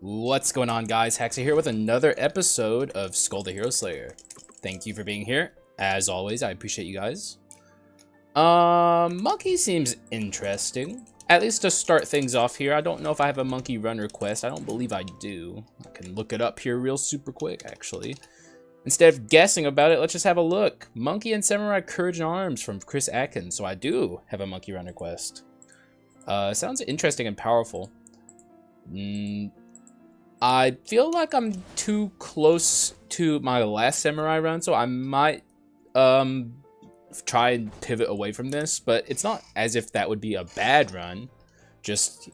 What's going on, guys? Haxa here with another episode of Skul the Hero Slayer. Thank you for being here. As always, I appreciate you guys. Monkey seems interesting. At least to start things off here. I don't know if I have a monkey run request. I don't believe I do. I can look it up here real super quick, actually. Instead of guessing about it, let's just have a look. Monkey and Samurai Courage and Arms from Chris Atkins. So I do have a monkey run request. Sounds interesting and powerful. I feel like I'm too close to my last Samurai run, so I might try and pivot away from this, but it's not as if that would be a bad run. Just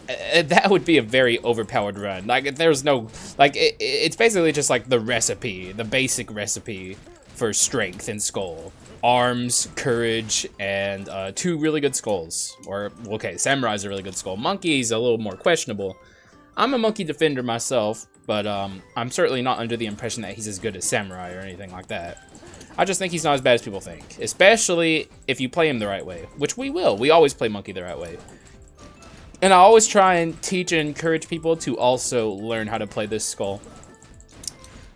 that would be a very overpowered run. Like, there's no, like, it's basically just like the recipe, the basic recipe for strength in Skul. Arms, courage, and 2 really good skulls. Or, okay, Samurai's a really good skull. Monkey's a little more questionable. I'm a monkey defender myself, but I'm certainly not under the impression that he's as good as Samurai or anything like that. I just think he's not as bad as people think, especially if you play him the right way, which we will. We always play monkey the right way. And I always try and teach and encourage people to also learn how to play this skull.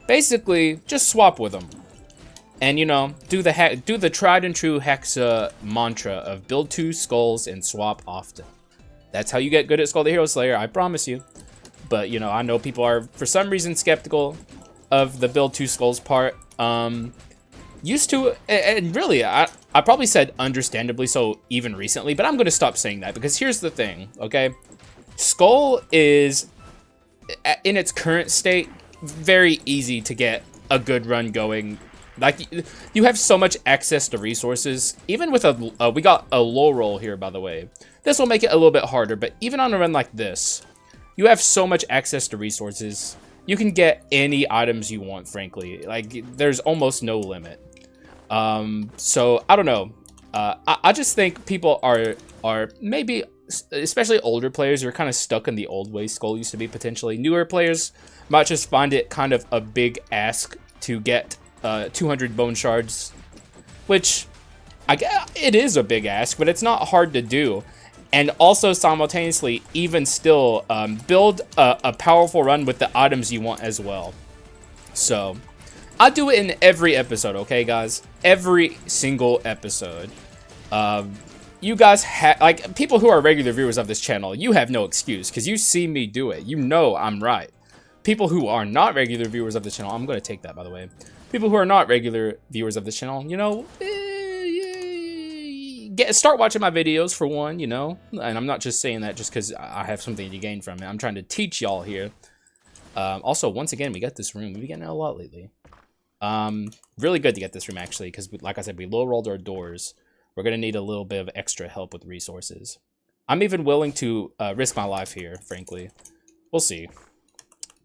Basically, just swap with him. And, you know, do the tried and true Haxa mantra of build 2 skulls and swap often. That's how you get good at Skul the Hero Slayer, I promise you. But, you know, I know people are, for some reason, skeptical of the build 2 skulls part. Used to, and really, I probably said understandably so even recently, but I'm going to stop saying that because here's the thing, okay? Skul is, in its current state, very easy to get a good run going. Like, you have so much access to resources. Even with we got a low roll here, by the way. This will make it a little bit harder, but even on a run like this, you have so much access to resources. You can get any items you want, frankly. Like, there's almost no limit. So, I don't know. I just think people are maybe, especially older players, who are kind of stuck in the old way Skul used to be, potentially. Newer players might just find it kind of a big ask to get 200 bone shards, which I guess it is a big ask, but it's not hard to do. And also simultaneously, even still, build a powerful run with the items you want as well. So, I do it in every episode, okay, guys? Every single episode. You guys like, people who are regular viewers of this channel, you have no excuse, because you see me do it. You know I'm right. People who are not regular viewers of the channel, I'm going to take that, by the way. People who are not regular viewers of this channel, you know, start watching my videos for one, you know. And I'm not just saying that just because I have something to gain from it. I'm trying to teach y'all here. Also, once again, we got this room. We've been getting it a lot lately. Really good to get this room, actually, because like I said, we low rolled our doors. We're going to need a little bit of extra help with resources. I'm even willing to risk my life here, frankly. We'll see.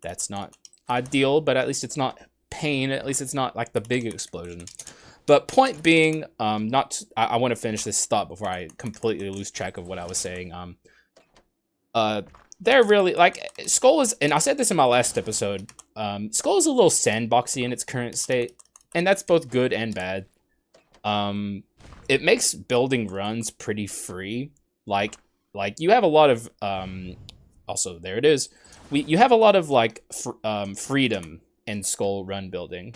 That's not ideal, but at least it's not pain. At least it's not like the big explosion. But point being, I want to finish this thought before I completely lose track of what I was saying. They're really, like, Skul is, and I said this in my last episode, Skul is a little sandboxy in its current state, and that's both good and bad. It makes building runs pretty free. Like you have a lot of, also, there it is. You have a lot of, like, freedom in Skul run building.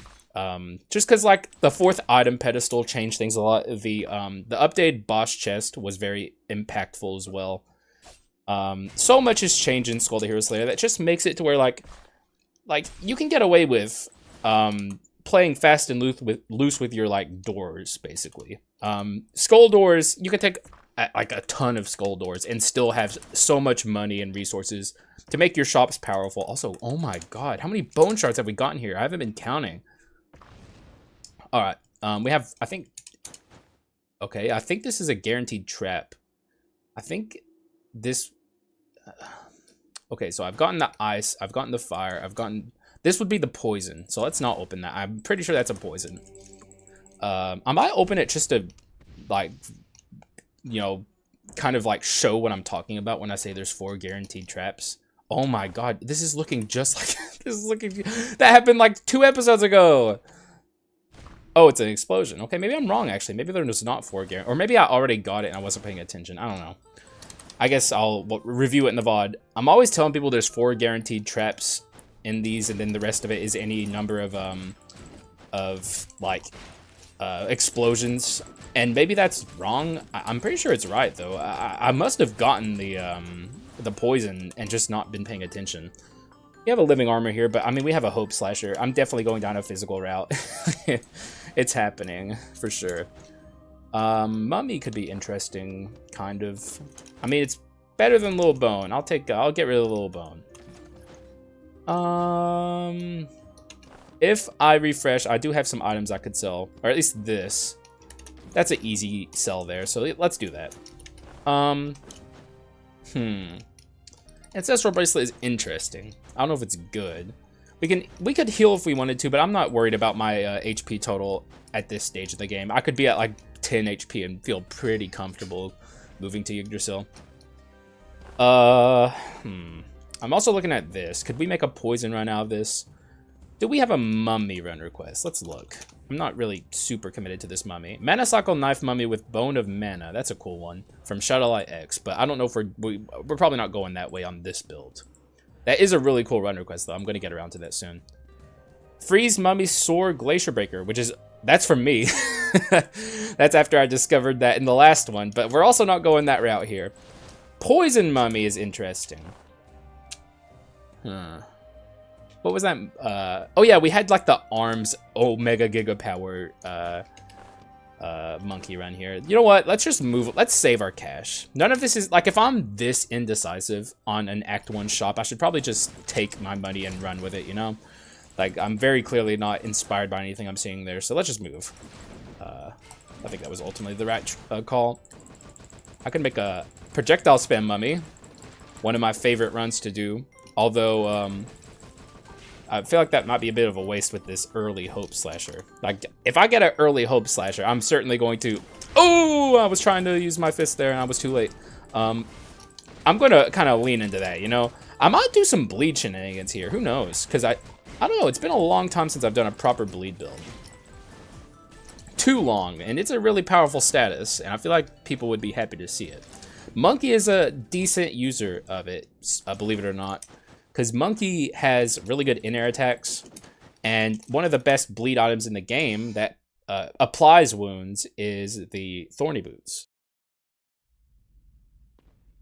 Just because, like, the 4th item pedestal changed things a lot. The updated boss chest was very impactful as well. So much has changed in Skul the Hero Slayer that just makes it to where, like you can get away with playing fast and loose with your, like, doors, basically. Skul doors, you can take like a ton of Skul doors and still have so much money and resources to make your shops powerful. Also, oh my god, how many bone shards have we gotten here? I haven't been counting. All right, we have, I think, okay, I think this is a guaranteed trap. I think this, okay, so I've gotten the ice, I've gotten the fire, I've gotten, this would be the poison, so let's not open that. I'm pretty sure that's a poison. I might open it just to, like, you know, kind of like show what I'm talking about when I say there's 4 guaranteed traps. Oh my god, this is looking just like, this is looking, that happened like 2 episodes ago. Oh, it's an explosion. Okay, maybe I'm wrong, actually. Maybe there's not 4 guaranteed, or maybe I already got it and I wasn't paying attention. I don't know. I guess I'll review it in the VOD. I'm always telling people there's 4 guaranteed traps in these, and then the rest of it is any number of like explosions. And maybe that's wrong. I'm pretty sure it's right though. I must have gotten the poison and just not been paying attention. We have a living armor here, but I mean we have a hope slasher. I'm definitely going down a physical route. It's happening for sure. Mummy could be interesting, kind of. I mean, it's better than Little Bone. I'll get rid of Little Bone. If I refresh, I do have some items I could sell, or at least this. That's an easy sell there, so let's do that. Ancestral Bracelet is interesting. I don't know if it's good. We could heal if we wanted to, but I'm not worried about my HP total at this stage of the game. I could be at like 10 HP and feel pretty comfortable moving to Yggdrasil. I'm also looking at this. Could we make a poison run out of this? Do we have a mummy run request? Let's look. I'm not really super committed to this mummy. Mana Cycle Knife Mummy with Bone of Mana. That's a cool one. From Shadowlight X. But I don't know if we're probably not going that way on this build. That is a really cool run request, though. I'm going to get around to that soon. Freeze Mummy Sword Glacier Breaker, which is... That's from me. That's after I discovered that in the last one. But we're also not going that route here. Poison Mummy is interesting. What was that? Oh yeah, we had like the arms Omega Giga Power monkey run here. You know what? Let's just move. Let's save our cash. None of this is like, if I'm this indecisive on an Act 1 shop, I should probably just take my money and run with it, you know? Like, I'm very clearly not inspired by anything I'm seeing there, so let's just move. I think that was ultimately the right call. I could make a projectile spam mummy. One of my favorite runs to do. Although, I feel like that might be a bit of a waste with this early Hope Slasher. Like, if I get an early Hope Slasher, I'm certainly going to... Oh, I was trying to use my fist there and I was too late. I'm going to kind of lean into that, you know? I might do some bleed shenanigans here. Who knows? Because I don't know. It's been a long time since I've done a proper bleed build. Too long. And it's a really powerful status. And I feel like people would be happy to see it. Monkey is a decent user of it, believe it or not. Because Monkey has really good in-air attacks. And one of the best bleed items in the game that applies wounds is the Thorny Boots.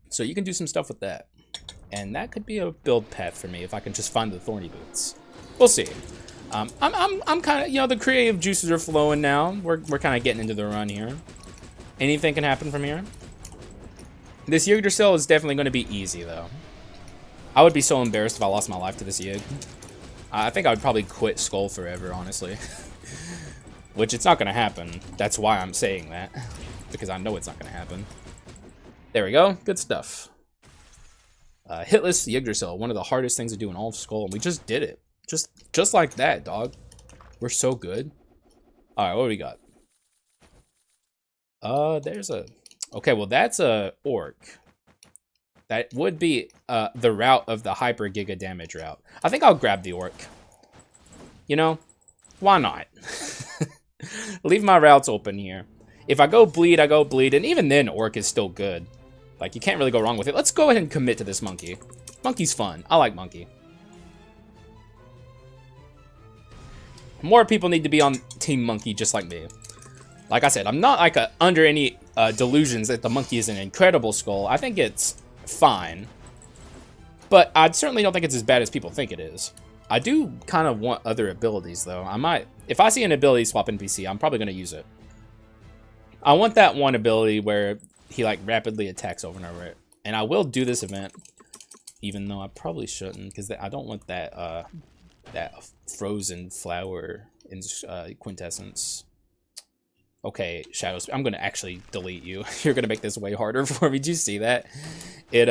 So you can do some stuff with that. And that could be a build path for me if I can just find the Thorny Boots. We'll see. I'm kind of, you know, the creative juices are flowing now. We're kind of getting into the run here. Anything can happen from here. This Yggdrasil is definitely going to be easy, though. I would be so embarrassed if I lost my life to this Yig. I think I would probably quit Skul forever, honestly. Which it's not going to happen. That's why I'm saying that. Because I know it's not going to happen. There we go. Good stuff. Hitless Yggdrasil. One of the hardest things to do in all of Skul. And we just did it. Just like that, dog. We're so good. Alright, what do we got? There's a... Okay, well, that's a orc. That would be the route of the hyper giga damage route. I think I'll grab the orc. You know, why not? Leave my routes open here. If I go bleed, I go bleed. And even then, orc is still good. Like, you can't really go wrong with it. Let's go ahead and commit to this monkey. Monkey's fun. I like monkey. More people need to be on Team Monkey just like me. Like I said, I'm not like under any delusions that the monkey is an incredible skull. I think it's fine. But I certainly don't think it's as bad as people think it is. I do kind of want other abilities, though. I might... If I see an ability swap NPC, I'm probably going to use it. I want that one ability where he, like, rapidly attacks over and over. And I will do this event, even though I probably shouldn't, because I don't want that, that frozen flower in quintessence. Okay, Shadows, I'm going to actually delete you. You're going to make this way harder for me. Did you see that? It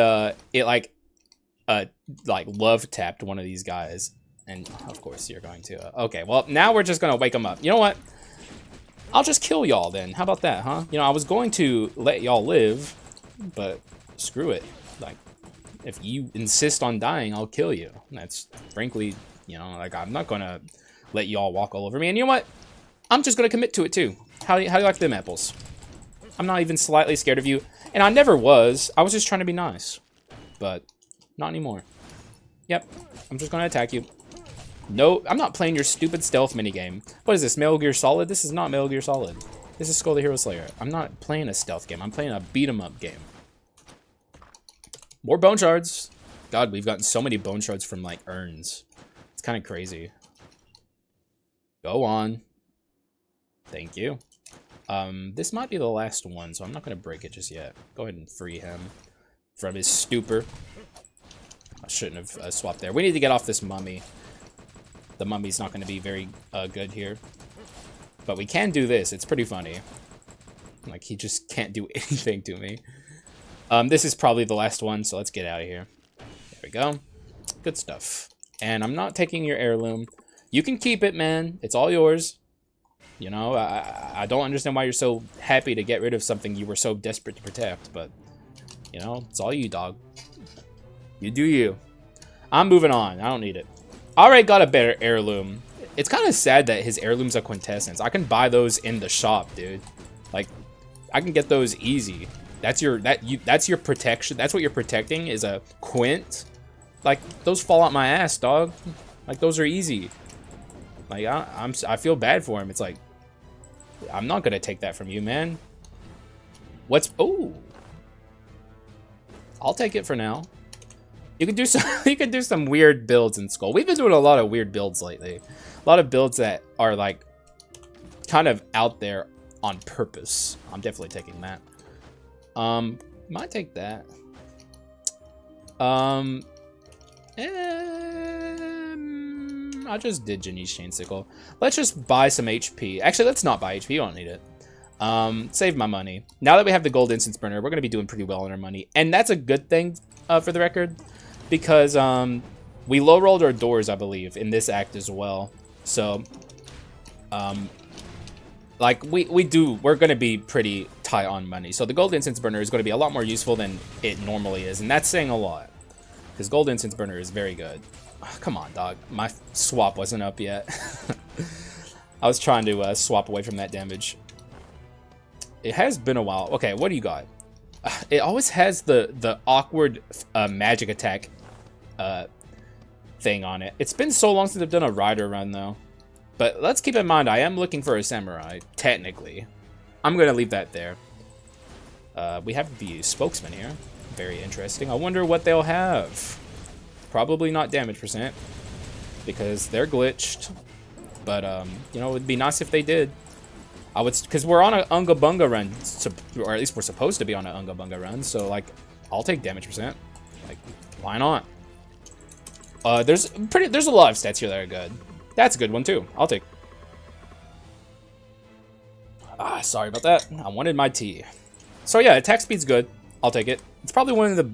like love tapped one of these guys. And, of course, you're going to. Okay, well, now we're just going to wake them up. You know what? I'll just kill y'all then. How about that, huh? You know, I was going to let y'all live, but screw it. Like, if you insist on dying, I'll kill you. That's, frankly, you know, like, I'm not going to let y'all walk all over me. And you know what? I'm just going to commit to it, too. How do you like them apples? I'm not even slightly scared of you. And I never was. I was just trying to be nice. But not anymore. Yep. I'm just going to attack you. No, I'm not playing your stupid stealth minigame. What is this, Metal Gear Solid? This is not Metal Gear Solid. This is Skul the Hero Slayer. I'm not playing a stealth game. I'm playing a beat-em-up game. More bone shards. God, we've gotten so many bone shards from, like, urns. It's kind of crazy. Go on. Thank you. This might be the last one, so I'm not going to break it just yet. Go ahead and free him from his stupor. I shouldn't have swapped there. We need to get off this mummy. The mummy's not going to be very good here. But we can do this. It's pretty funny. Like, he just can't do anything to me. This is probably the last one, so let's get out of here. There we go. Good stuff. And I'm not taking your heirloom. You can keep it, man. It's all yours. You know, I don't understand why you're so happy to get rid of something you were so desperate to protect, but, you know, it's all you, dog. You do you. I'm moving on. I don't need it. I already got a better heirloom. It's kind of sad that his heirlooms are quintessence. I can buy those in the shop, dude. Like, I can get those easy. That's your protection. That's what you're protecting is a quint. Like, those fall out my ass, dog. Like, those are easy. Like, I feel bad for him. It's like, I'm not gonna take that from you, man. Oh, I'll take it for now. You can do some you can do some weird builds in Skul. We've been doing a lot of weird builds lately. A lot of builds that are like kind of out there on purpose. I'm definitely taking that. Might take that. I just did Genie's chain sickle. Let's just buy some HP. Actually, let's not buy HP. You don't need it. Save my money. Now that we have the gold instance burner, we're going to be doing pretty well on our money. And that's a good thing for the record. Because we low rolled our doors, I believe, in this act as well. So, like, we're going to be pretty tight on money. So the gold instance burner is going to be a lot more useful than it normally is. And that's saying a lot. Because gold instance burner is very good. Oh, come on, dog. My swap wasn't up yet. I was trying to swap away from that damage. It has been a while. Okay, what do you got? It always has the awkward magic attack thing on it. It's been so long since I've done a rider run, though. But let's keep in mind, I am looking for a samurai, technically. I'm going to leave that there. We have the spokesman here. Very interesting. I wonder what they'll have. Probably not damage percent, because they're glitched. But, you know, it would be nice if they did. I would, because we're on an Unga Bunga run, or at least we're supposed to be on an Unga Bunga run, so, like, I'll take damage percent. Like, why not? There's a lot of stats here that are good. That's a good one, too. I'll take. Sorry about that. I wanted my tea. So, yeah, attack speed's good. I'll take it. It's probably one of the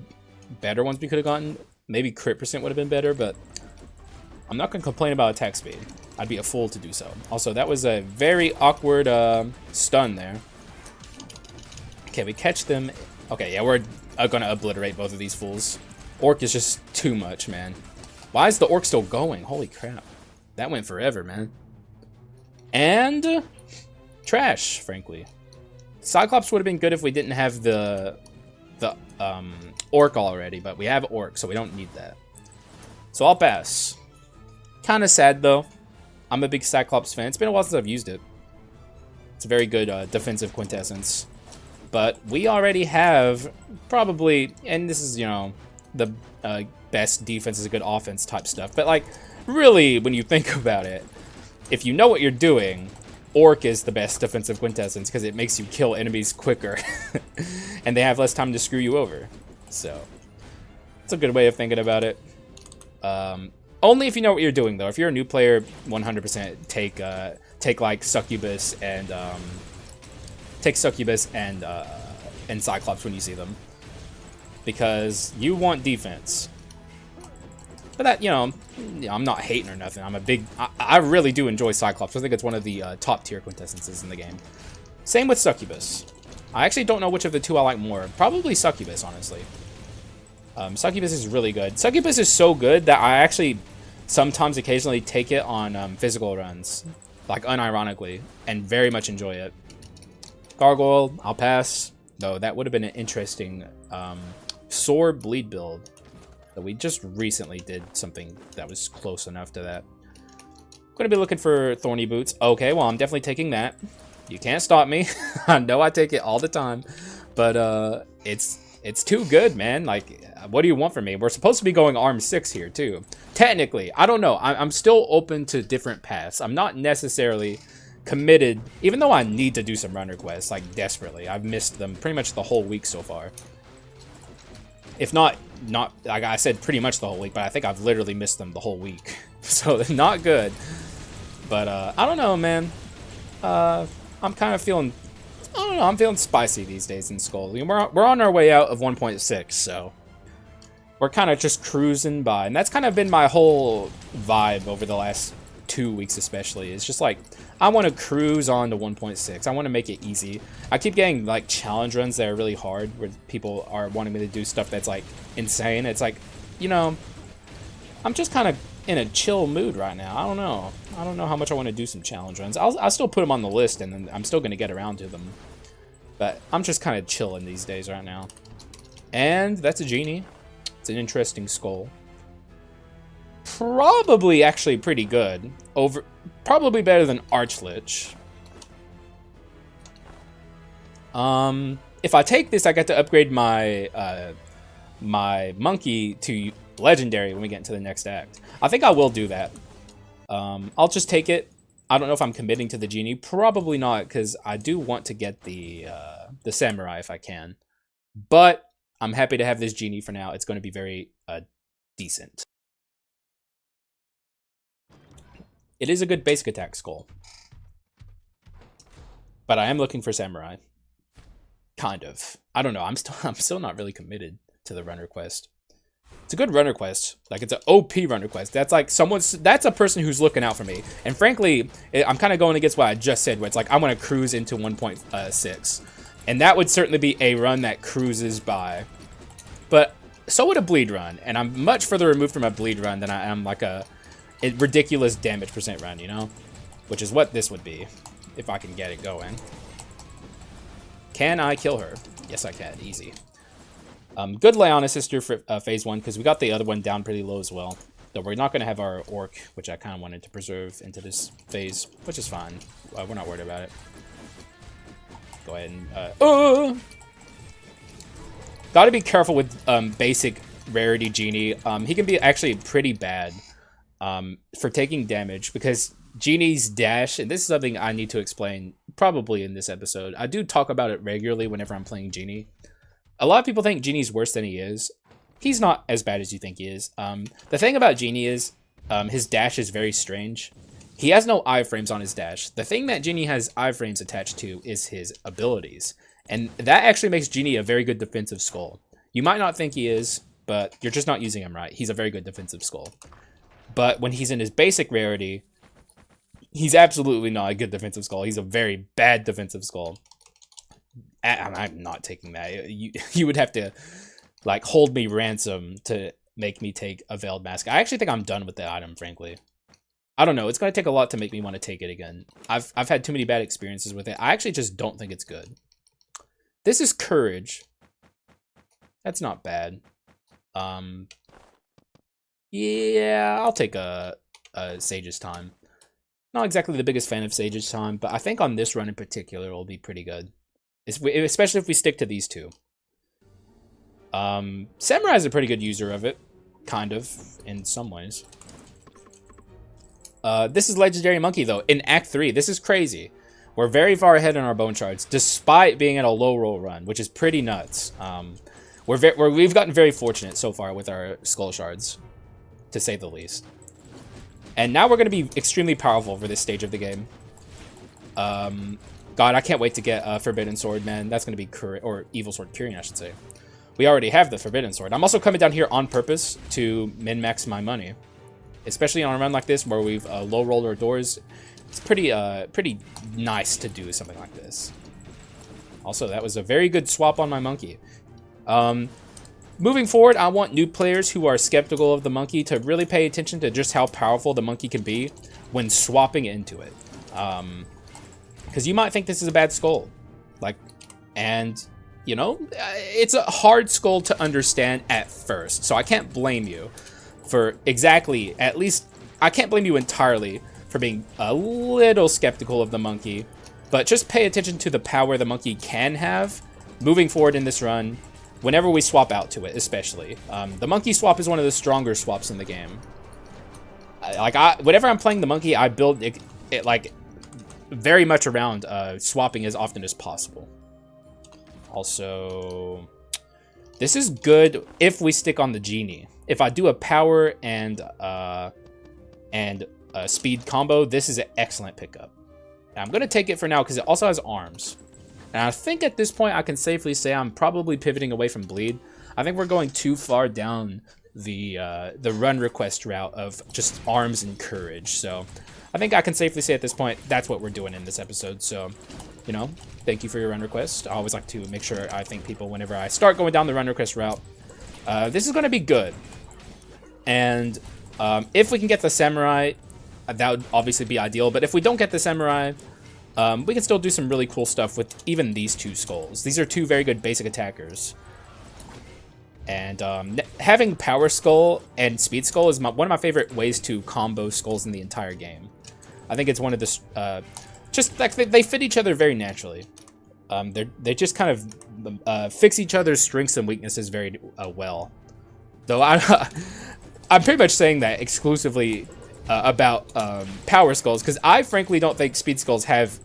better ones we could have gotten. Maybe crit percent would have been better, but I'm not going to complain about attack speed. I'd be a fool to do so. Also, that was a very awkward stun there. Okay, we catch them. Okay, yeah, we're going to obliterate both of these fools. Orc is just too much, man. Why is the orc still going? Holy crap. That went forever, man. And trash, frankly. Cyclops would have been good if we didn't have the orc already, but we have orc, so we don't need that. So I'll pass. Kind of sad, though. I'm a big Cyclops fan. It's been a while since I've used it. It's a very good defensive quintessence. But we already have probably, and this is, you know, the best defense is a good offense type stuff. But, like, really, when you think about it, if you know what you're doing, Orc is the best defensive quintessence because it makes you kill enemies quicker. And they have less time to screw you over. So, it's a good way of thinking about it. Only if you know what you're doing, though. If you're a new player, 100% take like Succubus and and Cyclops when you see them, because you want defense. But that, you know, I'm not hating or nothing. I really do enjoy Cyclops. I think it's one of the top tier quintessences in the game. Same with Succubus. I actually don't know which of the two I like more. Probably Succubus, honestly. Succubus is really good. Succubus is so good that I actually sometimes occasionally take it on physical runs, like unironically, and very much enjoy it. Gargoyle, I'll pass. Though that would have been an interesting sore bleed build. But we just recently did something that was close enough to that. Gonna be looking for Thorny Boots. Okay, well, I'm definitely taking that. You can't stop me. I know I take it all the time. But it's too good, man. Like, what do you want from me? We're supposed to be going arm 6 here, too. Technically, I don't know. I'm still open to different paths. I'm not necessarily committed, even though I need to do some runner quests, like, desperately. I've missed them pretty much the whole week so far. If not, like I said, pretty much the whole week, but I think I've literally missed them the whole week. So, not good. But, I don't know, man. I'm kind of feeling... I don't know, I'm feeling spicy these days in Skul. I mean, we're on our way out of 1.6, so... We're kind of just cruising by. And that's kind of been my whole vibe over the last 2 weeks especially. It's just like, I want to cruise on to 1.6. I want to make it easy. I keep getting, like, challenge runs that are really hard, where people are wanting me to do stuff that's, like, insane. It's like, you know... I'm just kind of in a chill mood right now. I don't know. I don't know how much I want to do some challenge runs. I'll still put them on the list, and then I'm still going to get around to them. But I'm just kind of chilling these days right now. And that's a Genie. It's an interesting skull. Probably actually pretty good. Probably better than Archlich. If I take this, I get to upgrade my my monkey to legendary when we get into the next act. I think I will do that. I'll just take it. I don't know if I'm committing to the Genie. Probably not, because I do want to get the samurai if I can. But I'm happy to have this Genie for now. It's going to be very decent. It is a good basic attack skull. But I am looking for samurai. Kind of. I don't know. I'm still not really committed to the runner quest. It's a good runner quest. Like, it's an OP runner quest. That's like that's a person who's looking out for me. And frankly, I'm kind of going against what I just said, where it's like, I want to cruise into 1.6. And that would certainly be a run that cruises by. But so would a bleed run. And I'm much further removed from a bleed run than I am like a ridiculous damage percent run, you know? Which is what this would be, if I can get it going. Can I kill her? Yes, I can. Easy. Good Leona sister for phase 1, because we got the other one down pretty low as well. Though we're not going to have our orc, which I kind of wanted to preserve into this phase, which is fine. We're not worried about it. Go ahead and... Gotta be careful with basic rarity Genie. He can be actually pretty bad for taking damage, because Genie's dash, and this is something I need to explain probably in this episode. I do talk about it regularly whenever I'm playing Genie. A lot of people think Genie's worse than he is. He's not as bad as you think he is. The thing about Genie is his dash is very strange. He has no iframes on his dash. The thing that Genie has iframes attached to is his abilities. And that actually makes Genie a very good defensive skull. You might not think he is, but you're just not using him right. He's a very good defensive skull. But when he's in his basic rarity, he's absolutely not a good defensive skull. He's a very bad defensive skull. I'm not taking that. You would have to, like, hold me ransom to make me take a Veiled Mask. I actually think I'm done with the item, frankly. I don't know. It's going to take a lot to make me want to take it again. I've had too many bad experiences with it. I actually just don't think it's good. This is Courage. That's not bad. Yeah, I'll take a Sage's Time. Not exactly the biggest fan of Sage's Time, but I think on this run in particular, it'll be pretty good. Especially if we stick to these two. Samurai's a pretty good user of it. Kind of, in some ways. This is Legendary Monkey, though. In Act 3, this is crazy. We're very far ahead on our bone shards, despite being at a low roll run, which is pretty nuts. We've gotten very fortunate so far with our skull shards, to say the least. And now we're going to be extremely powerful for this stage of the game. God, I can't wait to get Forbidden Sword, man. That's going to be or Evil Sword Curing, I should say. We already have the Forbidden Sword. I'm also coming down here on purpose to min-max my money. Especially on a run like this, where we've low-rolled our doors. It's pretty nice to do something like this. Also, that was a very good swap on my monkey. Moving forward, I want new players who are skeptical of the monkey to really pay attention to just how powerful the monkey can be when swapping into it. Because you might think this is a bad skull. Like, and, you know, it's a hard skull to understand at first. So I can't blame you for exactly, at least, I can't blame you entirely for being a little skeptical of the monkey. But just pay attention to the power the monkey can have moving forward in this run, whenever we swap out to it, especially. The monkey swap is one of the stronger swaps in the game. Whenever I'm playing the monkey, I build it like very much around swapping as often as possible. Also, this is good if we stick on the Genie. If I do a power and a speed combo, this is an excellent pickup. And I'm gonna take it for now because it also has arms. And I think at this point I can safely say I'm probably pivoting away from bleed. I think we're going too far down the run request route of just arms and courage. So I think I can safely say at this point that's what we're doing in this episode. So, you know, thank you for your run request. I always like to make sure I thank people whenever I start going down the run request route. This is going to be good. And if we can get the samurai, that would obviously be ideal. But if we don't get the samurai, we can still do some really cool stuff with even these two skulls. These are two very good basic attackers. And having power skull and speed skull is one of my favorite ways to combo skulls in the entire game. I think it's one of the just like they fit each other very naturally. They just kind of fix each other's strengths and weaknesses very well. Though I'm pretty much saying that exclusively about power skulls, because I frankly don't think speed skulls have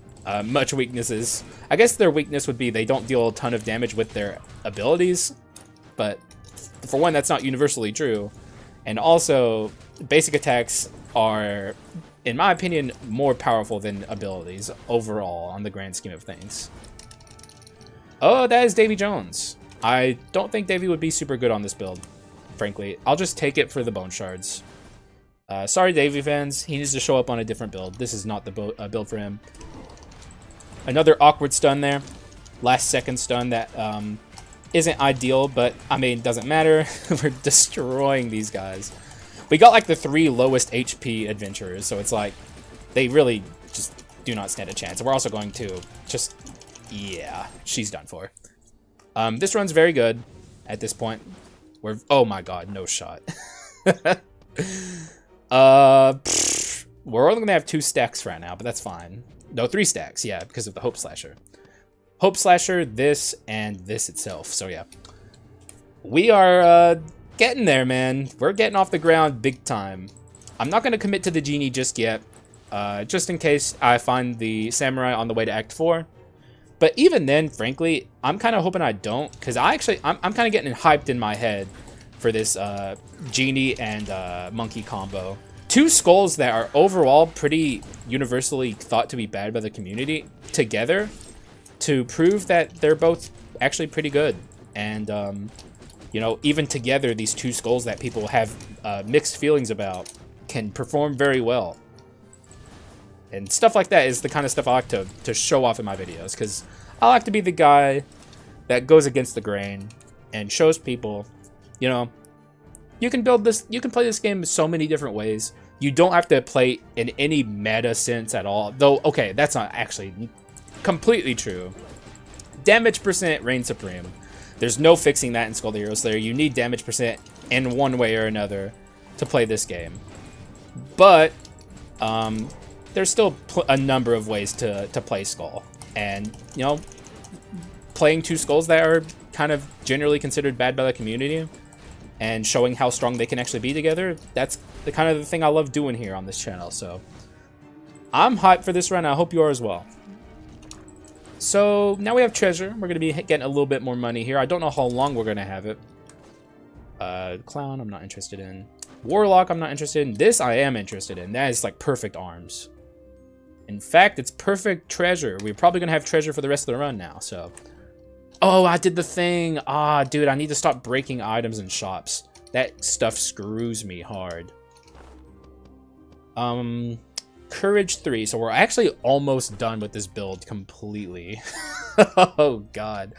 much weaknesses. I guess their weakness would be they don't deal a ton of damage with their abilities, but for one, that's not universally true. And also, basic attacks are, in my opinion, more powerful than abilities overall on the grand scheme of things. Oh, that is Davy Jones. I don't think Davy would be super good on this build, frankly. I'll just take it for the bone shards. Sorry, Davy fans. He needs to show up on a different build. This is not the build for him. Another awkward stun there. Last second stun that isn't ideal, but I mean, doesn't matter. We're destroying these guys. We got like the 3 lowest HP adventurers, so it's like they really just do not stand a chance. And we're also going to just, yeah, she's done for. This run's very good at this point. Oh my god, no shot. We're only gonna have 2 stacks right now, but that's fine. No, 3 stacks, yeah, because of the Hope Slasher. Hope Slasher, this, and this itself. So yeah, we are getting there, man. We're getting off the ground big time. I'm not going to commit to the Genie just yet, just in case I find the Samurai on the way to Act 4. But even then, frankly, I'm kind of hoping I don't, because I'm kind of getting hyped in my head for this Genie and Monkey combo. 2 skulls that are overall pretty universally thought to be bad by the community together to prove that they're both actually pretty good. And, you know, even together, these 2 skulls that people have mixed feelings about can perform very well. And stuff like that is the kind of stuff I like to show off in my videos, because I like to be the guy that goes against the grain and shows people, you know, you can build this, you can play this game so many different ways. You don't have to play in any meta sense at all. Though, okay, that's not actually completely true. Damage percent reigns supreme. There's no fixing that in Skul the Hero Slayer. You need damage percent in one way or another to play this game. But there's still a number of ways to play Skul. And, you know, playing 2 skulls that are kind of generally considered bad by the community and showing how strong they can actually be together, that's the kind of the thing I love doing here on this channel. So I'm hyped for this run. I hope you are as well. So now we have treasure. We're going to be getting a little bit more money here. I don't know how long we're going to have it. Clown, I'm not interested in. Warlock, I'm not interested in. This I am interested in. That is like perfect arms. In fact, it's perfect treasure. We're probably going to have treasure for the rest of the run now. So, oh, I did the thing. Ah, dude, I need to stop breaking items in shops. That stuff screws me hard. Courage 3. So we're actually almost done with this build completely. Oh, God.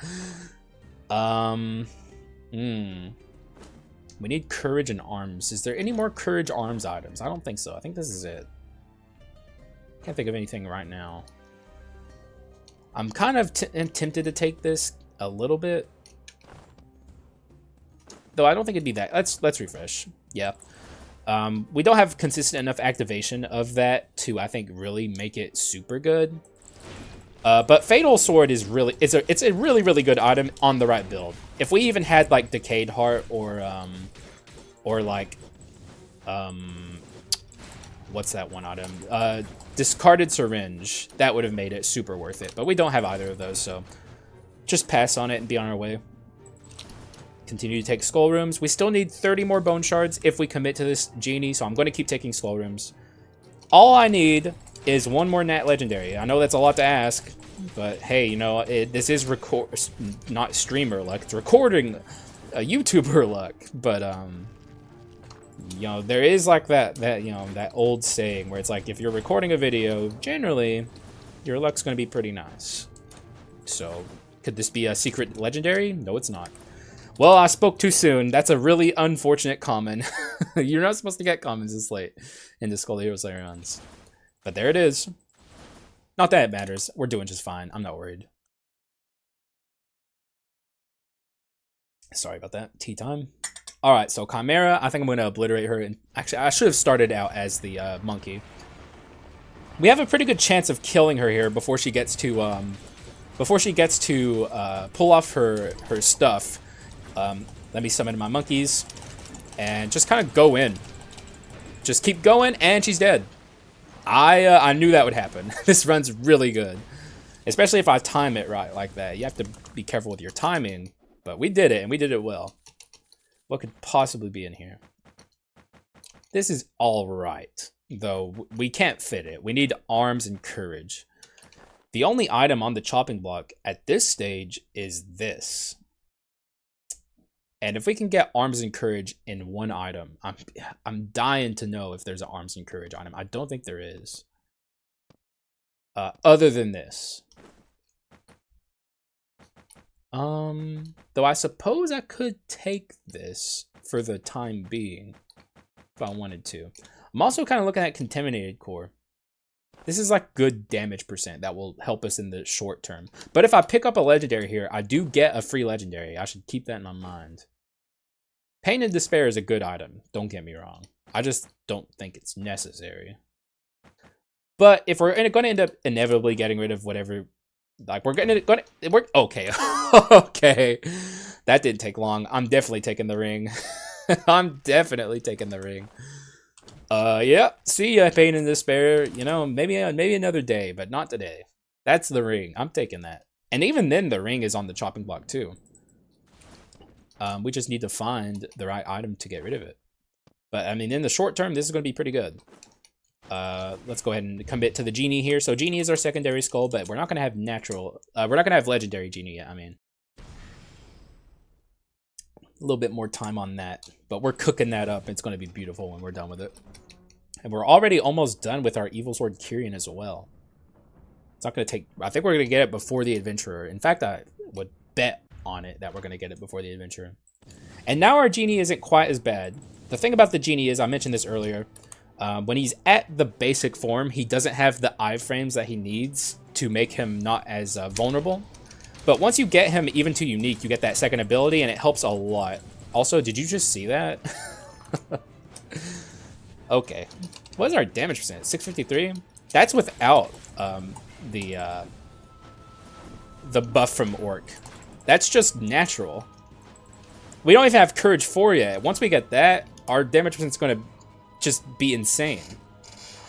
We need courage and arms. Is there any more courage arms items? I don't think so. I think this is it. Can't think of anything right now. I'm kind of tempted to take this a little bit. Though I don't think it'd be that. Let's refresh. Yeah. We don't have consistent enough activation of that to, I think, really make it super good. But Fatal Sword is really, it's a really, really good item on the right build. If we even had like Decayed Heart or like, what's that one item? Discarded Syringe, that would have made it super worth it. But we don't have either of those, so just pass on it and be on our way. Continue to take Skull Rooms. We still need 30 more Bone Shards if we commit to this Genie, so I'm going to keep taking Skull Rooms. All I need is one more Nat Legendary. I know that's a lot to ask, but hey, you know, this is not streamer luck. It's recording a YouTuber luck, but you know, there is like that you know, that old saying where it's like if you're recording a video, generally your luck's going to be pretty nice. So, could this be a secret legendary? No, it's not. Well, I spoke too soon. That's a really unfortunate common. You're not supposed to get commons this late in the Skul the Hero Slayer runs. But there it is. Not that it matters. We're doing just fine. I'm not worried. Sorry about that. Tea time. Alright, so Chimera, I think I'm going to obliterate her. And actually, I should have started out as the monkey. We have a pretty good chance of killing her here before she gets to pull off her stuff. Let me summon my monkeys and just kind of go in. Just keep going, and she's dead. I knew that would happen. This run's really good, especially if I time it right like that. You have to be careful with your timing, but we did it, and we did it well. What could possibly be in here? This is all right, though we can't fit it. We need arms and courage. The only item on the chopping block at this stage is this. And if we can get arms and courage in one item, I'm dying to know if there's an arms and courage item. I don't think there is. Other than this. Though I suppose I could take this for the time being if I wanted to. I'm also kind of looking at Contaminated Core. This is like good damage percent that will help us in the short term. But if I pick up a legendary here, I do get a free legendary. I should keep that in my mind. Pain and Despair is a good item, don't get me wrong. I just don't think it's necessary. But if we're going to end up inevitably getting rid of whatever, like we're okay. Okay. That didn't take long. I'm definitely taking the ring. I'm definitely taking the ring. Yeah, see ya, Pain and Despair. You know, maybe another day, but not today. That's the ring. I'm taking that. And even then, the ring is on the chopping block too. We just need to find the right item to get rid of it. But I mean, in the short term, this is going to be pretty good. Let's go ahead and commit to the Genie here. So Genie is our secondary skull, but we're not going to have natural. We're not going to have legendary Genie yet. I mean, a little bit more time on that, but we're cooking that up. It's going to be beautiful when we're done with it. And we're already almost done with our Evil Sword Kyrian as well. It's not going to take. I think we're going to get it before the Adventurer. In fact, I would bet on it that we're going to get it before the Adventurer. And now our Genie isn't quite as bad. The thing about the Genie is, I mentioned this earlier, when he's at the basic form, he doesn't have the iframes that he needs to make him not as vulnerable. But once you get him even to unique, you get that second ability, and it helps a lot. Also, did you just see that? Okay. What is our damage percent? 653? That's without the buff from Orc. That's just natural. We don't even have Courage 4 yet. Once we get that, our damage percent is going to just be insane.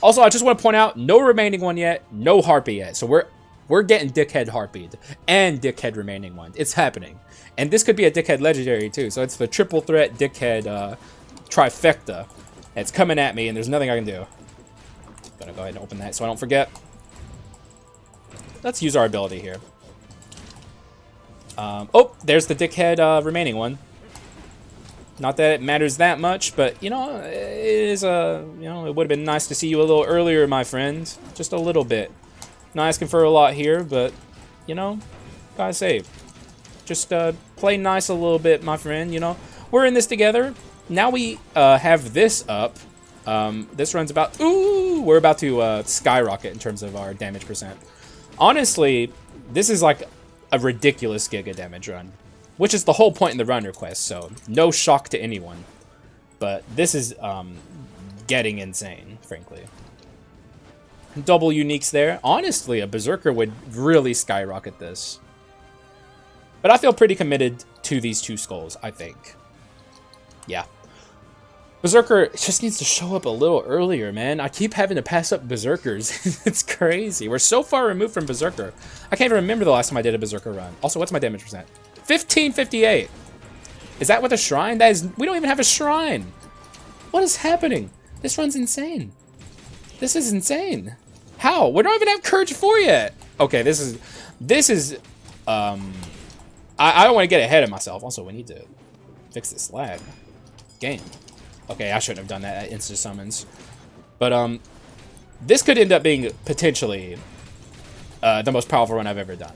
Also, I just want to point out, no remaining one yet, no Harpy yet. So we're getting Dickhead Harpied and Dickhead remaining one. It's happening. And this could be a Dickhead Legendary too. So it's the triple threat Dickhead trifecta. It's coming at me and there's nothing I can do. Gonna go ahead and open that so I don't forget. Let's use our ability here. Oh, there's the Dickhead remaining one. Not that it matters that much, but, you know, it is you know, it would have been nice to see you a little earlier, my friend. Just a little bit. Not asking for a lot here, but, you know, gotta save. Just play nice a little bit, my friend, you know. We're in this together. Now we have this up. This runs about... Ooh! We're about to skyrocket in terms of our damage percent. Honestly, this is like a ridiculous Giga damage run, which is the whole point in the run request, so no shock to anyone. But this is getting insane, frankly. Double uniques there. Honestly, a Berserker would really skyrocket this. But I feel pretty committed to these 2 skulls, I think. Yeah. Berserker just needs to show up a little earlier, man. I keep having to pass up Berserkers. It's crazy. We're so far removed from Berserker. I can't even remember the last time I did a Berserker run. Also, what's my damage percent? 1558. Is that with a shrine? That is, we don't even have a shrine. What is happening? This run's insane. This is insane. How? We don't even have Courage 4 yet. Okay, this is I don't want to get ahead of myself. Also, we need to fix this lag. Game. Okay, I shouldn't have done that at Insta Summons. But, this could end up being potentially the most powerful run I've ever done.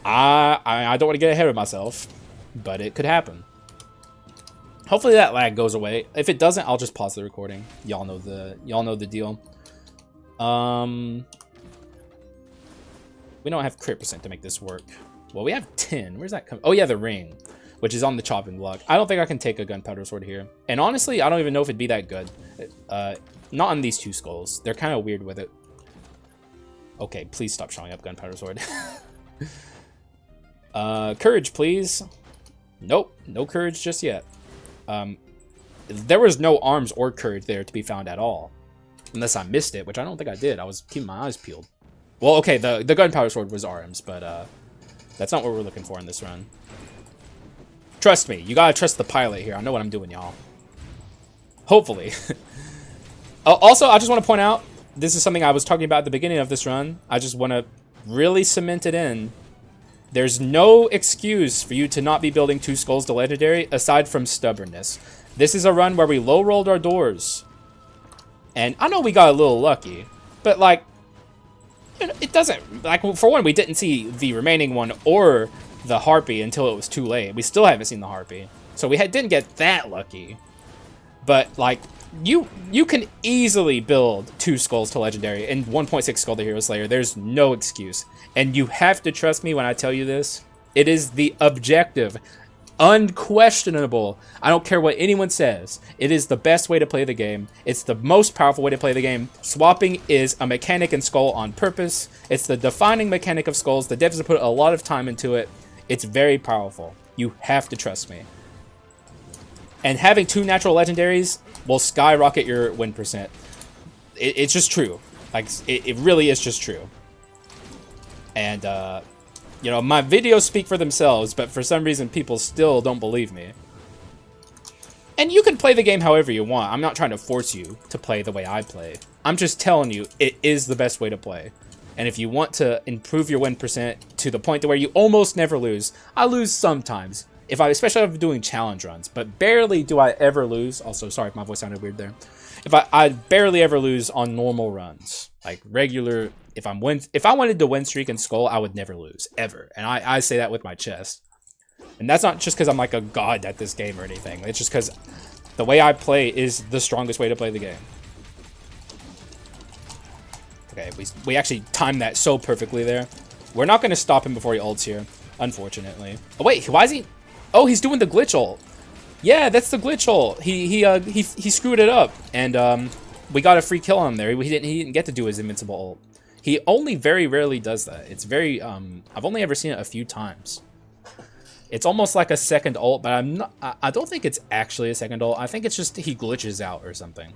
I don't want to get ahead of myself, but it could happen. Hopefully that lag goes away. If it doesn't, I'll just pause the recording. Y'all know the deal. We don't have crit percent to make this work. Well, we have 10. Where's that come? Oh yeah, the ring, which is on the chopping block. I don't think I can take a gunpowder sword here. And honestly, I don't even know if it'd be that good. Not on these 2 skulls. They're kind of weird with it. Okay, please stop showing up gunpowder sword. Courage, please. Nope, no courage just yet. There was no arms or courage there to be found at all. Unless I missed it, which I don't think I did. I was keeping my eyes peeled. Well, okay, the gunpowder sword was arms, but that's not what we're looking for in this run. Trust me, you gotta trust the pilot here. I know what I'm doing, y'all. Hopefully. Also, I just want to point out, this is something I was talking about at the beginning of this run. I just want to really cement it in. There's no excuse for you to not be building 2 skulls to legendary, aside from stubbornness. This is a run where we low-rolled our doors. And I know we got a little lucky, but, like, it doesn't... Like, for one, we didn't see the remaining one or the Harpy until it was too late. We still haven't seen the Harpy. So we didn't get that lucky. But, like, you can easily build 2 skulls to legendary and 1.6 Skul the Hero Slayer. There's no excuse. And you have to trust me when I tell you this. It is the objective, unquestionable, I don't care what anyone says, it is the best way to play the game. It's the most powerful way to play the game. Swapping is a mechanic in Skul on purpose. It's the defining mechanic of Skulls. The devs have put a lot of time into it. It's very powerful. You have to trust me. And having 2 natural legendaries will skyrocket your win percent. It's just true. Like, it really is just true. And, you know, my videos speak for themselves, but for some reason people still don't believe me. And you can play the game however you want. I'm not trying to force you to play the way I play. I'm just telling you it is the best way to play. And if you want to improve your win percent to the point to where you almost never lose, I lose sometimes. Especially if I'm doing challenge runs, but barely do I ever lose. Also, sorry if my voice sounded weird there. I barely ever lose on normal runs, like regular. If I wanted to win streak in Skul, I would never lose ever, and I say that with my chest. And that's not just because I'm like a god at this game or anything. It's just because the way I play is the strongest way to play the game. Okay, we actually timed that so perfectly there. We're not going to stop him before he ults here, unfortunately. Oh wait, why is he? Oh, he's doing the glitch ult. Yeah, that's the glitch ult. He screwed it up, and we got a free kill on him there. He didn't get to do his invincible ult. He only very rarely does that. It's very I've only ever seen it a few times. It's almost like a second ult, but I don't think it's actually a second ult. I think it's just he glitches out or something.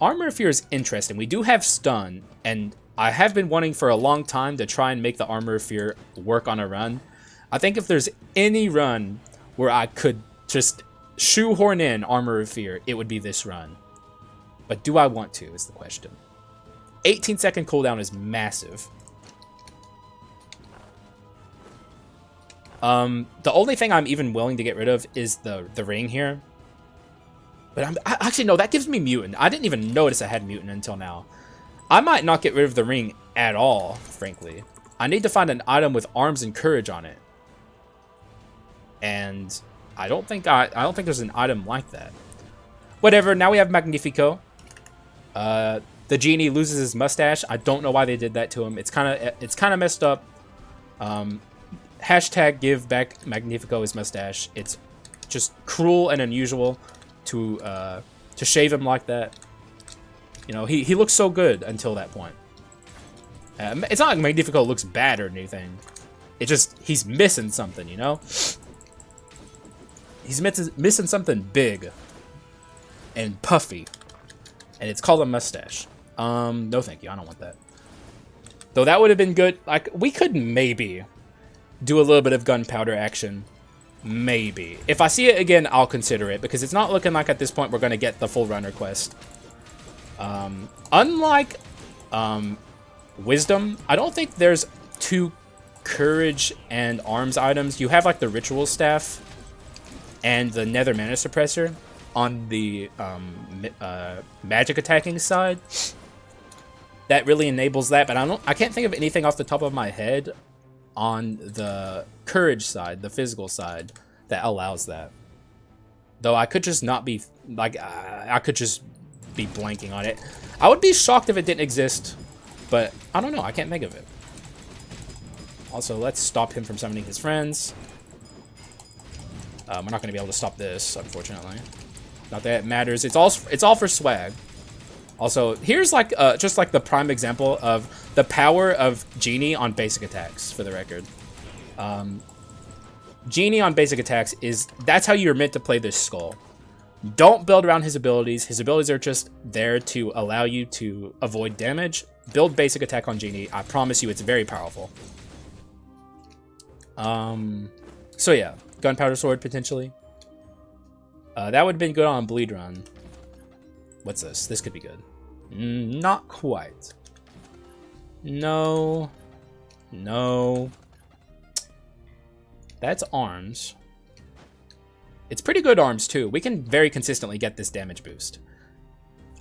Armor of Fear is interesting. We do have stun, and I have been wanting for a long time to try and make the Armor of Fear work on a run. I think if there's any run where I could just shoehorn in Armor of Fear, it would be this run. But do I want to, is the question. 18-second cooldown is massive. The only thing I'm even willing to get rid of is the ring here. But actually, no, that gives me Mutant. I didn't even notice I had Mutant until now. I might not get rid of the ring at all, frankly. I need to find an item with arms and courage on it. And I don't think there's an item like that. Whatever, now we have Magnifico. The Genie loses his mustache. I don't know why they did that to him. It's kind of messed up. Hashtag give back Magnifico his mustache. It's just cruel and unusual to shave him like that. You know, he looks so good until that point. It's not like Magnifico looks bad or anything. It just, he's missing something, you know? He's missing something big and puffy. And it's called a mustache. No thank you, I don't want that. Though that would have been good. Like, we could maybe do a little bit of gunpowder action. Maybe. If I see it again, I'll consider it. Because it's not looking like at this point we're going to get the full runner quest. Unlike Wisdom, I don't think there's 2 courage and arms items. You have like the ritual staff and the nether mana suppressor on the magic attacking side. That really enables that, but I can't think of anything off the top of my head on the courage side, the physical side, that allows that. Though I could just not be like I could just be blanking on it. I would be shocked if it didn't exist, but I don't know. I can't think of it. Also, let's stop him from summoning his friends. We're not going to be able to stop this, unfortunately. Not that it matters. It's all for swag. Also, here's like just like the prime example of the power of Genie on basic attacks, for the record. Genie on basic attacks that's how you're meant to play this Skull. Don't build around his abilities. His abilities are just there to allow you to avoid damage. Build basic attack on Genie. I promise you it's very powerful. So yeah, gunpowder sword potentially. That would have been good on Bleed Run. What's this? This could be good. Not quite. No. No. That's arms. It's pretty good arms too. We can very consistently get this damage boost.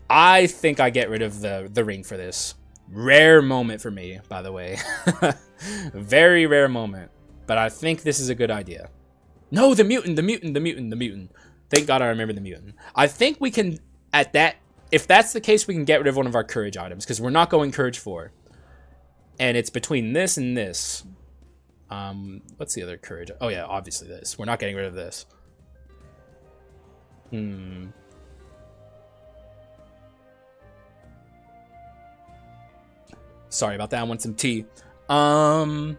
I think I get rid of the ring for this. Rare moment for me, by the way. Very rare moment. But I think this is a good idea. No, the mutant. Thank God I remember the mutant. I think we can, if that's the case, we can get rid of one of our courage items, because we're not going courage 4. And it's between this and this. What's the other courage? Oh yeah, obviously this. We're not getting rid of this. Sorry about that. I want some tea. I'm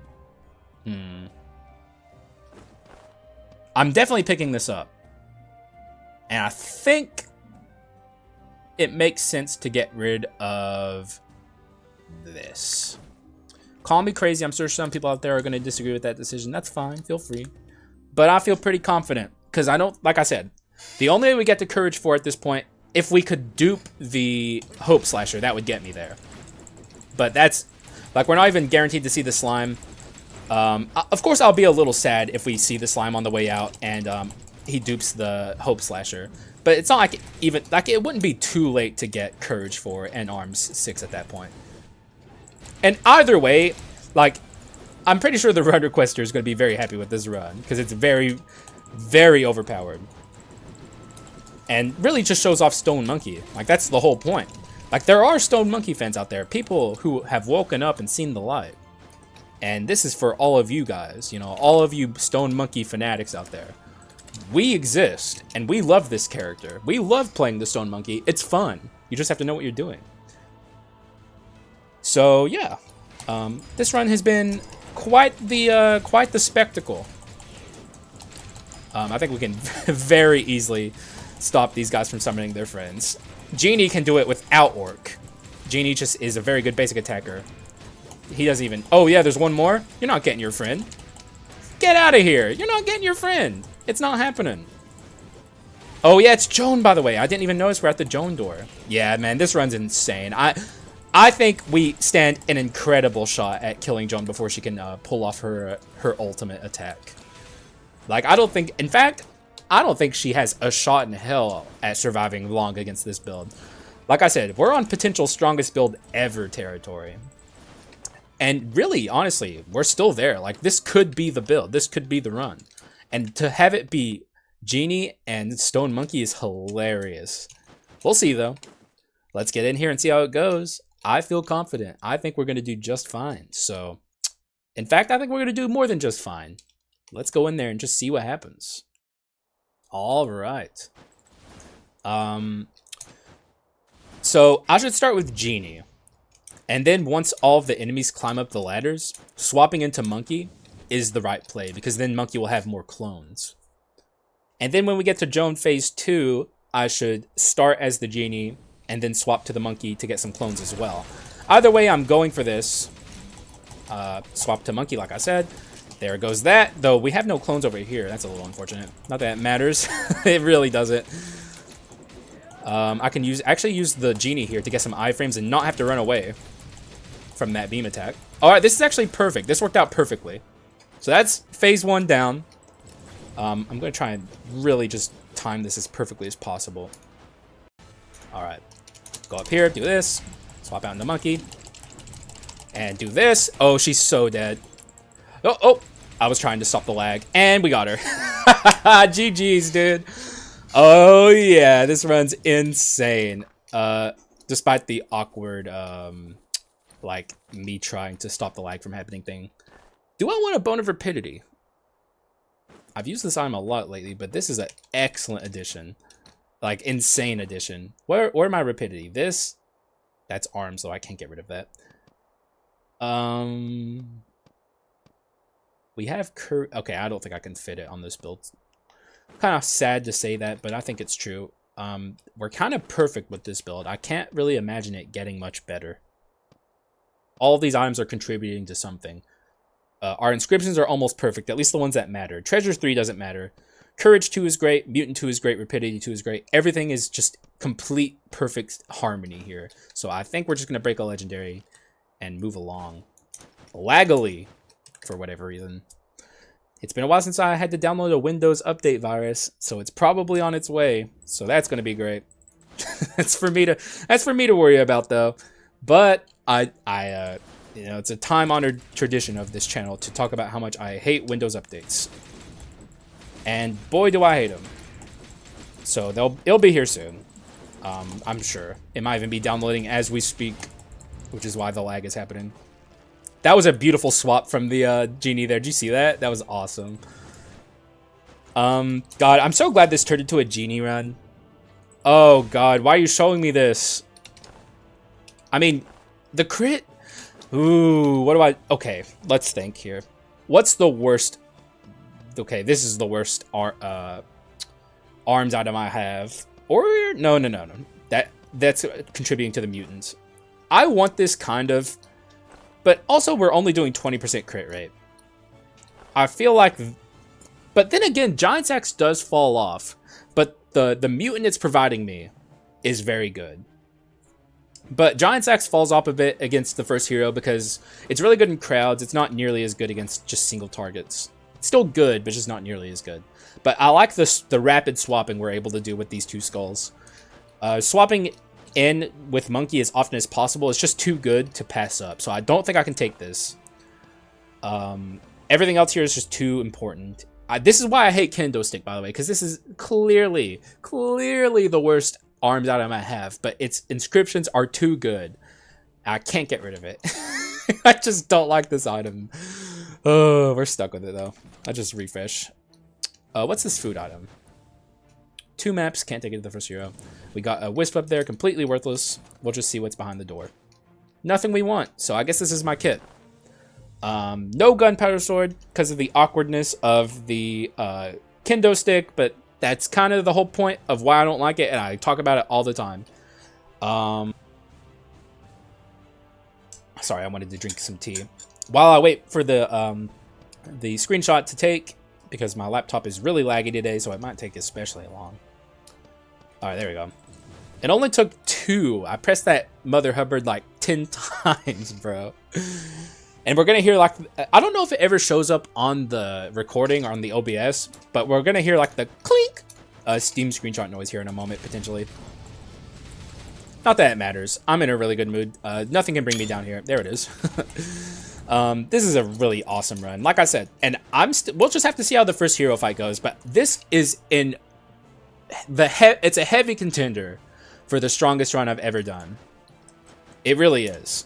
definitely picking this up. And I think it makes sense to get rid of this. Call me crazy. I'm sure some people out there are going to disagree with that decision. That's fine. Feel free. But I feel pretty confident. Because I don't, like I said, the only way we get to Courage 4 at this point, if we could dupe the Hope Slasher, that would get me there. But that's, like, we're not even guaranteed to see the slime. Of course, I'll be a little sad if we see the slime on the way out and he dupes the Hope Slasher. But it's not like even, like, it wouldn't be too late to get Courage 4 and Arms 6 at that point. And either way, like, I'm pretty sure the Run Requester is going to be very happy with this run because it's very, very overpowered. And really just shows off Stone Monkey. Like, that's the whole point. Like, there are Stone Monkey fans out there, people who have woken up and seen the light. And this is for all of you guys, you know, all of you Stone Monkey fanatics out there. We exist, and we love this character. We love playing the Stone Monkey. It's fun. You just have to know what you're doing. So, yeah. This run has been quite the spectacle. I think we can very easily stop these guys from summoning their friends. Genie can do it without Orc. Genie just is a very good basic attacker. He doesn't even... Oh, yeah, there's one more? You're not getting your friend. Get out of here. You're not getting your friend. It's not happening. Oh, yeah, it's Joan, by the way. I didn't even notice we're at the Joan door. Yeah, man, this run's insane. I think we stand an incredible shot at killing Joan before she can pull off her ultimate attack. Like, I don't think... In fact, I don't think she has a shot in hell at surviving long against this build. Like I said, we're on potential strongest build ever territory. And really, honestly, we're still there. Like, this could be the build. This could be the run. And to have it be Genie and Stone Monkey is hilarious. We'll see, though. let's get in here and see how it goes. I feel confident. I think we're going to do just fine. So, in fact, I think we're going to do more than just fine. Let's go in there and just see what happens. All right. So I should start with Genie. And then once all of the enemies climb up the ladders, swapping into Monkey is the right play, because then Monkey will have more clones. And then when we get to Joan Phase 2, I should start as the Genie and then swap to the Monkey to get some clones as well. Either way, I'm going for this. Swap to Monkey, like I said. There goes that, though we have no clones over here. That's a little unfortunate. Not that it matters. It really doesn't. I can actually use the Genie here to get some iframes and not have to run away from that beam attack. All right, this is actually perfect. This worked out perfectly. So that's phase 1 down. I'm going to try and really just time this as perfectly as possible. All right. Go up here, do this. Swap out into Monkey. And do this. Oh, she's so dead. Oh, I was trying to stop the lag. And we got her. GG's, dude. Oh, yeah. This run's insane. Despite the awkward, like, me trying to stop the lag from happening thing. Do I want a Bone of Rapidity? I've used this item a lot lately, but this is an excellent addition. Like, insane addition. Where my Rapidity? This? That's arms, though. I can't get rid of that. We have okay, I don't think I can fit it on this build. Kind of sad to say that, but I think it's true. We're kind of perfect with this build. I can't really imagine it getting much better. All of these items are contributing to something. Our inscriptions are almost perfect, at least the ones that matter. Treasure 3 doesn't matter. Courage 2 is great. Mutant 2 is great. Rapidity 2 is great. Everything is just complete, perfect harmony here. So I think we're just going to break a legendary and move along. Laggily, for whatever reason. It's been a while since I had to download a Windows update virus, so it's probably on its way. So that's going to be great. That's for me to worry about, though. But you know, it's a time-honored tradition of this channel to talk about how much I hate Windows updates. And boy, do I hate them. So it'll be here soon. I'm sure. It might even be downloading as we speak, which is why the lag is happening. That was a beautiful swap from the Genie there. Did you see that? That was awesome. God, I'm so glad this turned into a Genie run. Oh, God. Why are you showing me this? I mean, the crit... Ooh, what do I... Okay, let's think here. What's the worst... Okay, this is the worst arms item I have. Or... No. That's contributing to the mutants. I want this kind of... But also, we're only doing 20% crit rate. I feel like... But then again, Giant's Axe does fall off. But the mutant it's providing me is very good. But Giant's Axe falls off a bit against the first hero because it's really good in crowds. It's not nearly as good against just single targets. It's still good, but just not nearly as good. But I like the rapid swapping we're able to do with these two skulls. Swapping in with Monkey as often as possible is just too good to pass up. So I don't think I can take this. Everything else here is just too important. This is why I hate Kendo Stick, by the way, because this is clearly the worst arms item I have, but its inscriptions are too good. I can't get rid of it. I just don't like this item. Oh, we're stuck with it though. I'll just refresh. What's this food item? 2 maps, can't take it to the first hero. We got a wisp up there, completely worthless. We'll just see what's behind the door. Nothing we want, so I guess this is my kit. No gunpowder sword because of the awkwardness of the kendo stick, but that's kind of the whole point of why I don't like it, and I talk about it all the time. Sorry, I wanted to drink some tea. While I wait for the screenshot to take, because my laptop is really laggy today, so it might take especially long. All right, there we go. It only took 2. I pressed that Mother Hubbard like 10 times, bro. And we're going to hear like, I don't know if it ever shows up on the recording or on the OBS, but we're going to hear like the clink Steam screenshot noise here in a moment, potentially. Not that it matters. I'm in a really good mood. Nothing can bring me down here. There it is. This is a really awesome run. Like I said, and we'll just have to see how the first hero fight goes, but this is in it's a heavy contender for the strongest run I've ever done. It really is.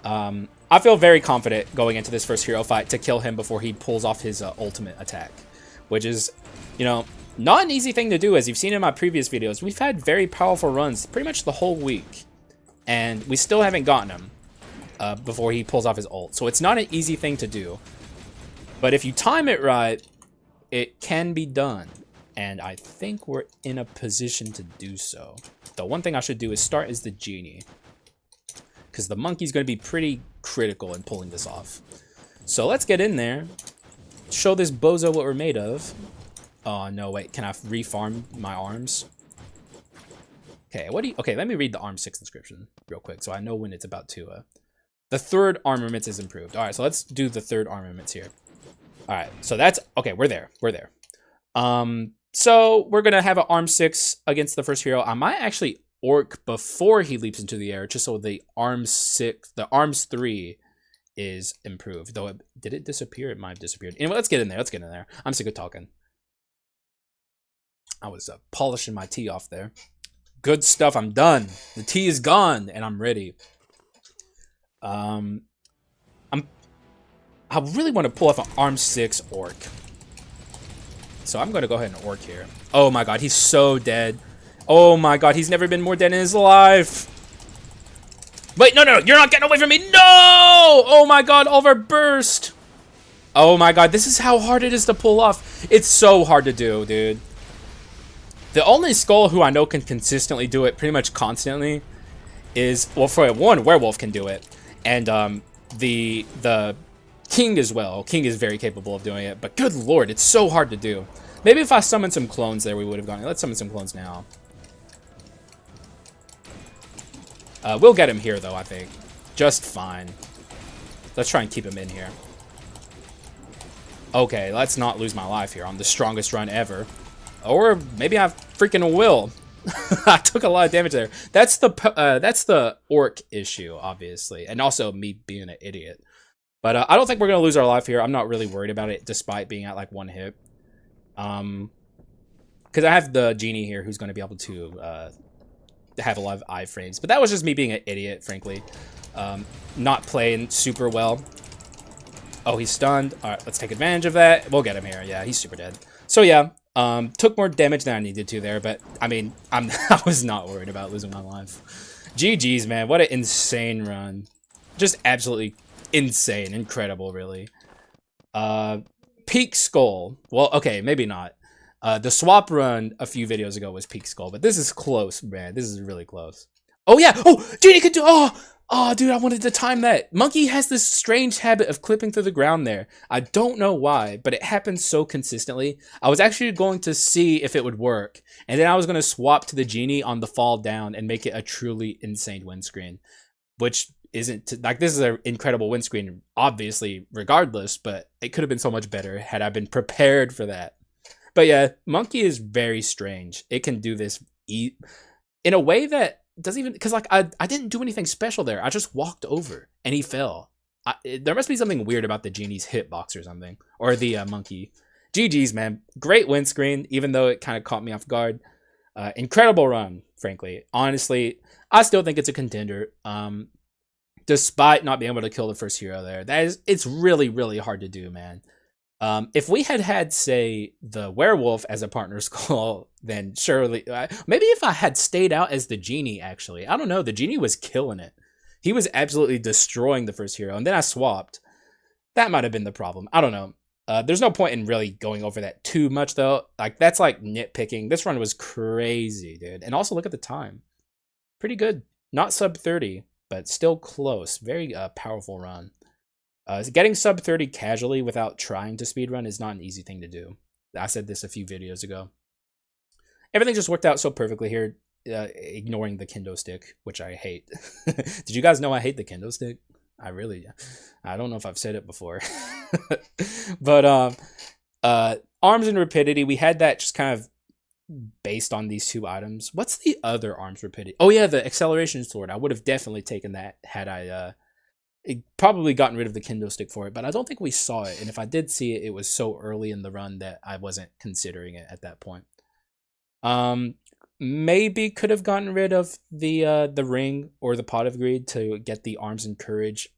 I feel very confident going into this first hero fight to kill him before he pulls off his ultimate attack, which is, you know, not an easy thing to do. As you've seen in my previous videos, we've had very powerful runs pretty much the whole week, and we still haven't gotten him before he pulls off his ult. So it's not an easy thing to do, but if you time it right, it can be done, and I think we're in a position to do so. The one thing I should do is start as the Genie, because the monkey's going to be pretty critical in pulling this off. So let's get in there, show this bozo what we're made of. Oh, no, wait. Can I refarm my arms? Okay, okay, let me read the arm 6 inscription real quick so I know when it's about to... The third armaments is improved. All right, so let's do the third armaments here. All right, so that's... Okay, we're there. We're there. So we're going to have an arm 6 against the first hero. I might actually orc before he leaps into the air, just so the arms 3 is improved. Though, did it disappear? It might have disappeared. Anyway, let's get in there. Let's get in there. I'm sick of talking. I was polishing my tea off there. Good stuff. I'm done. The tea is gone, and I'm ready. I really want to pull off an arm 6 orc. So I'm going to go ahead and orc here. Oh my god, he's so dead. Oh my god, he's never been more dead in his life. Wait, no, you're not getting away from me. No! Oh my god, Oliver burst. Oh my god, this is how hard it is to pull off. It's so hard to do, dude. The only Skul who I know can consistently do it pretty much constantly is, well, for one, Werewolf can do it. And the King as well. King is very capable of doing it, but good lord, it's so hard to do. Maybe if I summoned some clones there, we would have gone. Let's summon some clones now. We'll get him here, though, I think. Just fine. Let's try and keep him in here. Okay, let's not lose my life here on the strongest run ever. Or maybe I freaking will. I took a lot of damage there. That's the orc issue, obviously. And also me being an idiot. But I don't think we're going to lose our life here. I'm not really worried about it, despite being at, like, 1 hit. Because I have the Genie here who's going to be able to have a lot of iframes. But that was just me being an idiot, frankly. Not playing super well. Oh, he's stunned. All right, let's take advantage of that. We'll get him here. Yeah, he's super dead. So, yeah. Took more damage than I needed to there, but I mean, I was not worried about losing my life. GG's, man. What an insane run. Just absolutely insane. Incredible, really. Peak Skul. Well, okay, maybe not. The swap run a few videos ago was Peak Skul, but this is close, man. This is really close. Oh, yeah. Oh, Genie could do... Oh, dude, I wanted to time that. Monkey has this strange habit of clipping through the ground there. I don't know why, but it happens so consistently. I was actually going to see if it would work, and then I was going to swap to the Genie on the fall down and make it a truly insane windscreen, which isn't... Like, this is an incredible windscreen, obviously, regardless, but it could have been so much better had I been prepared for that. But yeah, Monkey is very strange. It can do this in a way that doesn't even, because like I didn't do anything special there. I just walked over and he fell. There must be something weird about the Genie's hitbox or something, or the Monkey. GG's, man. Great windscreen, even though it kind of caught me off guard. Incredible run, frankly. Honestly, I still think it's a contender. Despite not being able to kill the first hero there, it's really, really hard to do, man. If we had, say, the Werewolf as a partner Skul, then surely... maybe if I had stayed out as the Genie, actually. I don't know. The Genie was killing it. He was absolutely destroying the first hero, and then I swapped. That might have been the problem. I don't know. There's no point in really going over that too much, though. Like, that's like nitpicking. This run was crazy, dude. And also, look at the time. Pretty good. Not sub 30, but still close. Very powerful run. Getting sub 30 casually without trying to speedrun is not an easy thing to do. I said this a few videos ago. Everything just worked out so perfectly here, ignoring the kendo stick, which I hate. Did you guys know I hate the kendo stick? I don't know if I've said it before. But arms and rapidity, we had that just kind of based on these two items. What's the other arms rapidity? Oh yeah, the acceleration sword. I would have definitely taken that had I probably gotten rid of the kendo stick for it, but I don't think we saw it. And if I did see it, it was so early in the run that I wasn't considering it at that point. maybe could have gotten rid of the ring or the pot of greed to get the arms and courage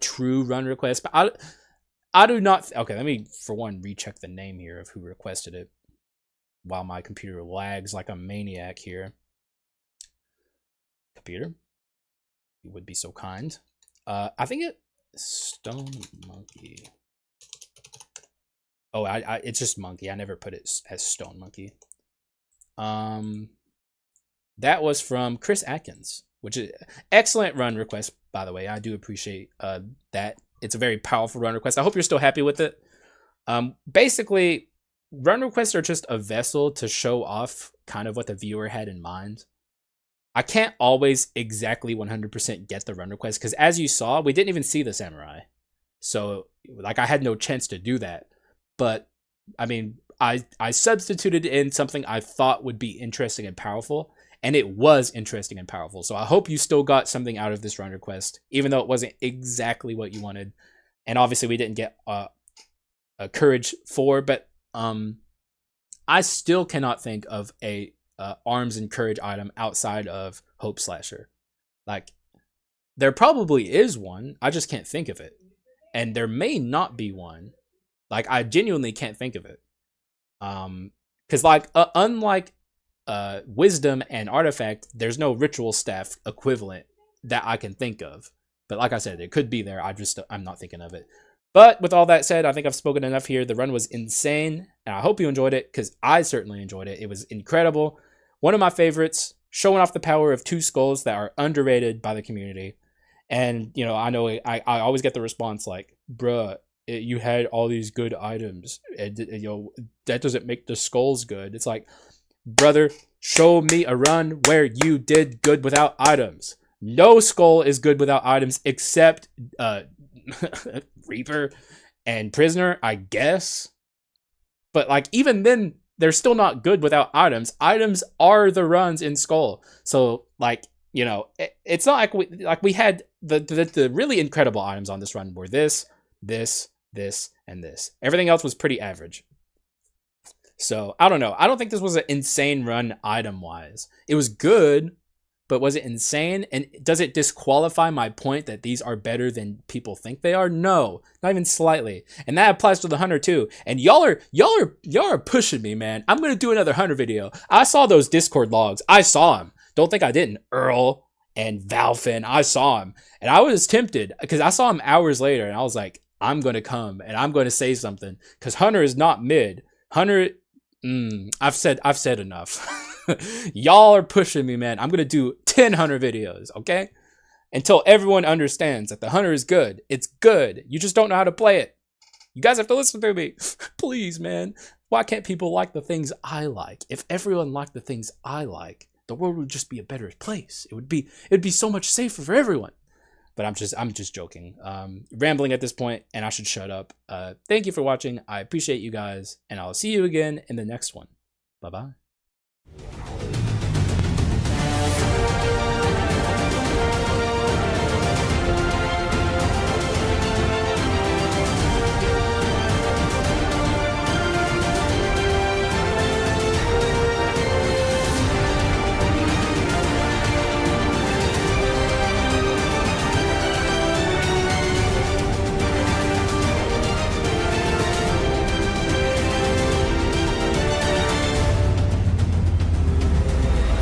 true run request. But I do not. Okay, let me for one recheck the name here of who requested it while my computer lags like a maniac here. Computer, you would be so kind. I think it Stone Monkey. Oh, it's just Monkey. I never put it as Stone Monkey. That was from Chris Atkins, which is excellent run request, by the way. I do appreciate that. It's a very powerful run request. I hope you're still happy with it. Basically, run requests are just a vessel to show off kind of what the viewer had in mind. I can't always exactly 100% get the run request because, as you saw, we didn't even see the samurai. So, like, I had no chance to do that. But, I mean, I substituted in something I thought would be interesting and powerful, and it was interesting and powerful. So I hope you still got something out of this run request, even though it wasn't exactly what you wanted. And obviously we didn't get a courage 4, but I still cannot think of a arms and courage item outside of Hope Slasher. Like, there probably is one, I just can't think of it. And there may not be one. Like, I genuinely can't think of it. Because like unlike wisdom and artifact, there's no ritual staff equivalent that I can think of. But like I said, it could be there. I'm not thinking of it. But with all that said, I think I've spoken enough here. The run was insane, and I hope you enjoyed it because I certainly enjoyed it. It was incredible. One of my favorites, showing off the power of 2 skulls that are underrated by the community. And, you know I always get the response like, bruh, you had all these good items. And, you know, that doesn't make the skulls good. It's like, brother, show me a run where you did good without items. No skull is good without items except Reaper and Prisoner, I guess. But like, even then, they're still not good without items. Items are the runs in Skull. So like, you know, it's not like we had the really incredible items on this run were this, and this. Everything else was pretty average. So I don't know. I don't think this was an insane run item wise. It was good, but was it insane? And does it disqualify my point that these are better than people think they are? No, not even slightly. And that applies to the Hunter too. And y'all are pushing me, man. I'm gonna do another Hunter video. I saw those Discord logs. I saw them. Don't think I didn't. Earl and Valfin. I saw them, and I was tempted because I saw him hours later, and I was like, I'm gonna come and I'm gonna say something because Hunter is not mid. Hunter. I've said enough. Y'all are pushing me, man. I'm gonna do 10 Hunter videos, okay? Until everyone understands that the Hunter is good. It's good. You just don't know how to play it. You guys have to listen to me. Please, man. Why can't people like the things I like? If everyone liked the things I like, the world would just be a better place. It'd be so much safer for everyone. But I'm just joking. Rambling at this point, and I should shut up. Thank you for watching. I appreciate you guys, and I'll see you again in the next one. Bye-bye.